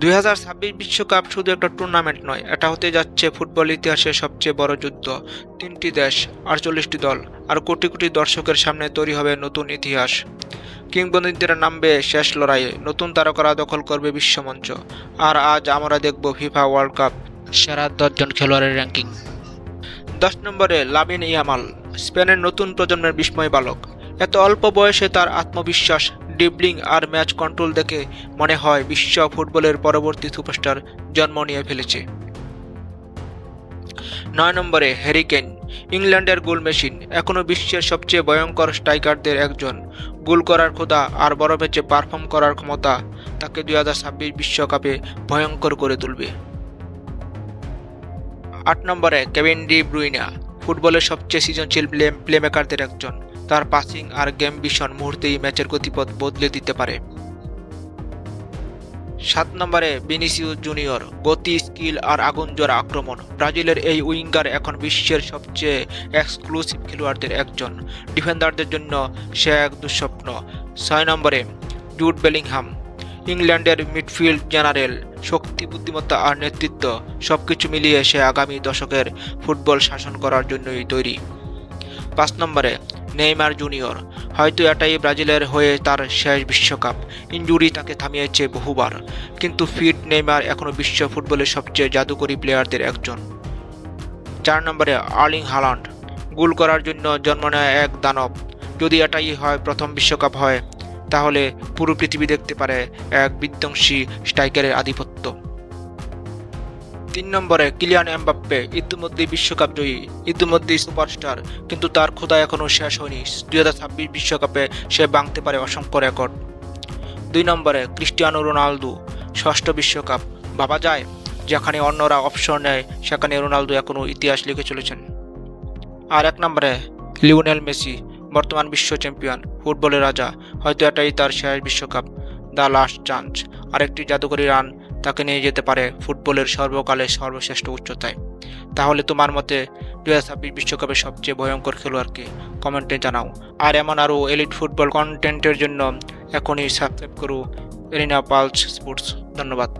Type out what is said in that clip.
2026 বিশ্বকাপ শুধু একটা টুর্নামেন্ট নয়, এটা হতে যাচ্ছে ফুটবল ইতিহাসের সবচেয়ে বড় যুদ্ধ। 3টি দেশ, 48টি দল আর কোটি কোটি দর্শকের সামনে তৈরি হবে নতুন ইতিহাস। কিংবদন্তিরা নামবে শেষ লড়াইয়ে, নতুন তারকারা দখল করবে বিশ্বমঞ্চ। আর আজ আমরা দেখব ফিফা ওয়ার্ল্ড কাপ সেরা 10 জন খেলোয়াড়ের র্যাঙ্কিং। 10 নম্বরে লামিন ইয়ামাল, স্পেনের নতুন প্রজন্মের বিস্ময় বালক। এত অল্প বয়সে তার আত্মবিশ্বাস, ড্রিবলিং আর ম্যাচ কন্ট্রোল দেখে মনে হয় বিশ্ব ফুটবলের পরবর্তী সুপারস্টার জন্ম নিয়ে ফেলেছে। 9 নম্বরে হ্যারি কেইন, ইংল্যান্ডের গোল মেশিন, এখনও বিশ্বের সবচেয়ে ভয়ঙ্কর স্ট্রাইকারদের একজন। গোল করার ক্ষুধা আর বড় ম্যাচে পারফর্ম করার ক্ষমতা তাকে 2026 বিশ্বকাপে ভয়ঙ্কর করে তুলবে। 8 নম্বরে কেভিন ডি ব্রুইনা, ফুটবলের সবচেয়ে সৃজনশীল প্লেমেকারদের একজন। তার পাসিং আর গেম ভিশন মুহূর্তেই ম্যাচের গতিপথ বদলে দিতে পারে। 7 নম্বরে ভিনিসিয়াস জুনিয়র, গতি, স্কিল আর আগুন ঝরা আক্রমণ। ব্রাজিলের এই উইঙ্গার এখন বিশ্বের সবচেয়ে এক্সক্লুসিভ খেলোয়াড়দের একজন। ডিফেন্ডারদের জন্য সে এক দুঃস্বপ্ন। 6 নম্বরে জুড বেলিংহাম, ইংল্যান্ডের মিডফিল্ড জেনারেল, শক্তি, বুদ্ধিমত্তা আর নেতৃত্ব সবকিছু মিলিয়ে সে আগামী দশকের ফুটবল শাসন করার জন্যই তৈরি। 5 নম্বরে নেইমার জুনিয়র, হয়তো এটাই ব্রাজিলের হয়ে তার শেষ বিশ্বকাপ। ইনজুরি তাকে থামিয়েছে বহুবার, কিন্তু ফিট নেইমার এখনও বিশ্ব ফুটবলের সবচেয়ে জাদুকরী প্লেয়ারদের একজন। 4 নম্বরে আর্লিং হালান্ড, গোল করার জন্য জন্ম নেয় এক দানব। যদি এটাই হয় প্রথম বিশ্বকাপ হয়, তাহলে পুরো পৃথিবী দেখতে পারে এক বিধ্বংসী স্ট্রাইকারের আধিপত্য। 3 নম্বরে কিলিয়ান এমবাপ্পে, ইতিমধ্যেই বিশ্বকাপ জয়ী, ইতিমধ্যেই সুপারস্টার, কিন্তু তার ক্ষুধা এখনও শেষ হয়নি। 2026 বিশ্বকাপে সে ভাঙতে পারে অসংখ্য রেকর্ড। 2 নম্বরে ক্রিস্টিয়ানো রোনালদো, ষষ্ঠ বিশ্বকাপ। ভাবা যায়, যেখানে অন্যরা অবসর নেয় সেখানে রোনালদো এখনও ইতিহাস লিখে চলেছেন। আর 1 নম্বরে লিওনেল মেসি, বর্তমান বিশ্ব চ্যাম্পিয়ন, ফুটবলের রাজা, হয়তো এটাই তার শেষ বিশ্বকাপ, দ্য লাস্ট চান্স। আরেকটি জাদুকরী রান তাকে নিয়ে যেতে পারে ফুটবলের সর্বকালের সর্বশ্রেষ্ঠ উচ্চতায়। তাহলে তোমার মতে 2026 বিশ্বকাপের সবচেয়ে ভয়ঙ্কর খেলোয়াড়কে? কমেন্টে জানাও। আর এমন আরও এলিট ফুটবল কন্টেন্টের জন্য এখনই সাবস্ক্রাইব করো এরিনা পালস স্পোর্টস। ধন্যবাদ।